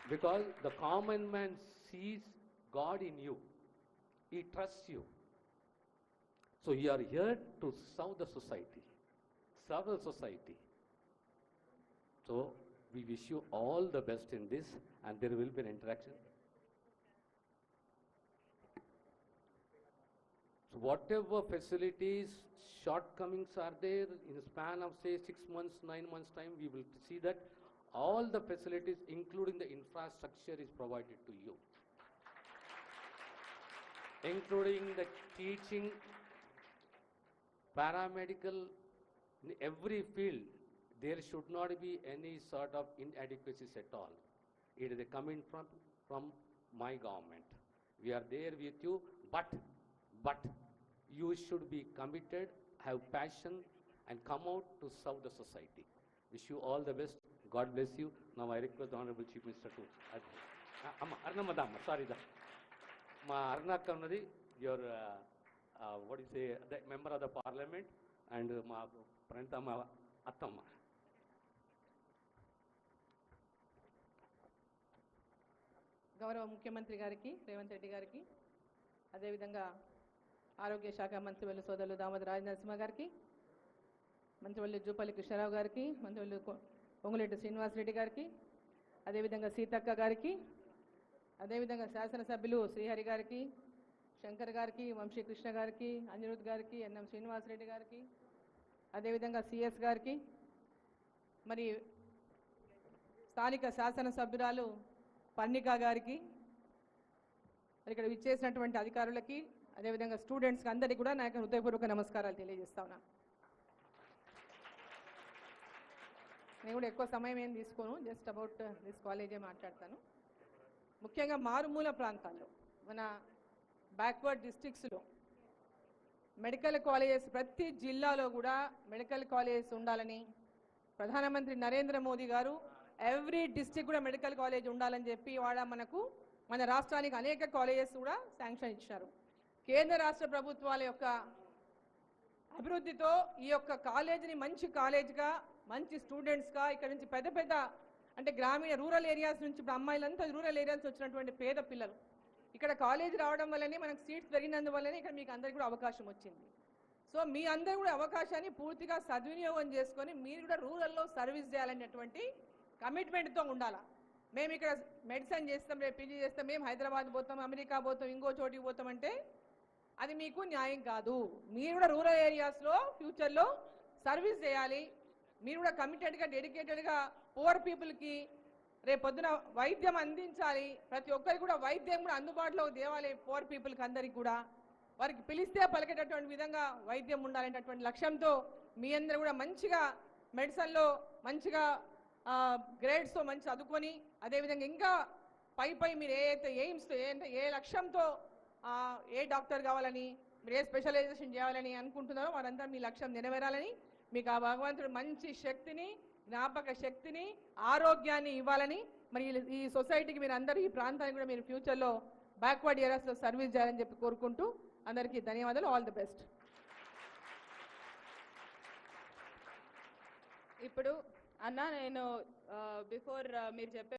Because the common man sees God in you. He trusts you. So you are here to serve the society. Serve the society. So we wish you all the best in this, and there will be an interaction. So whatever facilities, shortcomings are there in a span of say 6 months, 9 months time, we will see that all the facilities, including the infrastructure, is provided to you. Including the teaching, paramedical, in every field, there should not be any sort of inadequacies at all. It is coming from my government. We are there with you, but you should be committed, have passion, and come out to serve the society. Wish you all the best. God bless you. Now I request the Honorable Chief Minister to. Arnamadam, sorry. Ma Arnaka Nadi, your what is the member of the parliament, and ma Prantama Attama. గౌరవ ముఖ్యమంత్రి గారికి రేవంత్ రెడ్డి గారికి అదేవిధంగా ఆరోగ్య శాఖ మంత్రివర్యులు సోదరులు దామోదర రాజనరసింహ గారికి, మంత్రివర్యులు జూపల్లి కృష్ణారావు గారికి, మంత్రివర్యులు పొంగులేటి శ్రీనివాసరెడ్డి గారికి, అదేవిధంగా సీతక్క గారికి, అదేవిధంగా శాసనసభ్యులు శ్రీహరి గారికి, శంకర్ గారికి, వంశీకృష్ణ గారికి, అనిరుద్ గారికి, ఎన్ఎం శ్రీనివాసరెడ్డి గారికి, అదేవిధంగా సిఎస్ గారికి, మరి స్థానిక శాసనసభ్యురాలు పర్ణికా గారికి, మరి ఇక్కడ విచ్చేసినటువంటి అధికారులకి, అదేవిధంగా స్టూడెంట్స్కి అందరికీ కూడా నా యొక్క హృదయపూర్వక నమస్కారాలు తెలియజేస్తా ఉన్నా. నేను కూడా ఎక్కువ సమయం ఏం తీసుకోను, జస్ట్ అబౌట్ దిస్ కాలేజే మాట్లాడతాను. ముఖ్యంగా మారుమూల ప్రాంతాల్లో, మన బ్యాక్వర్డ్ డిస్ట్రిక్ట్స్లో మెడికల్ కాలేజెస్, ప్రతి జిల్లాలో కూడా మెడికల్ కాలేజెస్ ఉండాలని ప్రధానమంత్రి నరేంద్ర మోదీ గారు ఎవ్రీ డిస్ట్రిక్ట్ కూడా మెడికల్ కాలేజ్ ఉండాలని చెప్పి మన రాష్ట్రానికి అనేక కాలేజెస్ కూడా శాంక్షన్ ఇచ్చారు. కేంద్ర రాష్ట్ర ప్రభుత్వాల యొక్క అభివృద్ధితో ఈ యొక్క కాలేజీని మంచి కాలేజ్గా, మంచి స్టూడెంట్స్గా, ఇక్కడ నుంచి పెద్ద అంటే గ్రామీణ రూరల్ ఏరియాస్ నుంచి, ఇప్పుడు అమ్మాయిలంతా రూరల్ ఏరియాస్ వచ్చినటువంటి పేద పిల్లలు ఇక్కడ కాలేజ్ రావడం వల్లనే మనకు సీట్స్ పెరిగినందువల్లనే ఇక్కడ మీకు అందరికీ కూడా అవకాశం వచ్చింది. సో మీ అందరూ కూడా అవకాశాన్ని పూర్తిగా సద్వినియోగం చేసుకొని మీరు కూడా రూరల్లో సర్వీస్ చేయాలనేటువంటి కమిట్మెంట్తో ఉండాలా. మేము ఇక్కడ మెడిసిన్ చేస్తాం, రేపు పీజీ చేస్తాం, మేము హైదరాబాద్ పోతాం, అమెరికా పోతాం, ఇంకో చోటికి పోతామంటే అది మీకు న్యాయం కాదు. మీరు కూడా రూరల్ ఏరియాస్లో ఫ్యూచర్లో సర్వీస్ చేయాలి. మీరు కూడా కమిటెడ్గా, డెడికేటెడ్గా పువర్ పీపుల్కి రేపు పొద్దున వైద్యం అందించాలి. ప్రతి ఒక్కరికి కూడా వైద్యం కూడా అందుబాటులో తేవాలి. పువర్ పీపుల్కి అందరికి కూడా వారికి పిలిస్తే పలికేటటువంటి విధంగా వైద్యం ఉండాలనేటటువంటి లక్ష్యంతో మీ అందరూ కూడా మంచిగా మెడిసిన్లో మంచిగా గ్రేడ్స్తో మంచి చదువుకొని, అదేవిధంగా ఇంకా పై మీరు ఎయిమ్స్తో ఏ లక్ష్యంతో ఏ డాక్టర్ కావాలని, మీరు ఏ స్పెషలైజేషన్ చేయాలని అనుకుంటున్నారో వారంతా మీ లక్ష్యం నెరవేరాలని, మీకు ఆ భగవంతుడు మంచి శక్తిని, జ్ఞాపక శక్తిని, ఆరోగ్యాన్ని ఇవ్వాలని, మరి ఈ సొసైటీకి మీరు అందరూ, ఈ ప్రాంతానికి కూడా మీరు ఫ్యూచర్లో బ్యాక్వర్డ్ ఏరియాస్లో సర్వీస్ చేయాలని చెప్పి కోరుకుంటూ అందరికీ ధన్యవాదాలు. All the best. ఇప్పుడు అన్న, నేను బిఫోర్ మీరు చెప్పే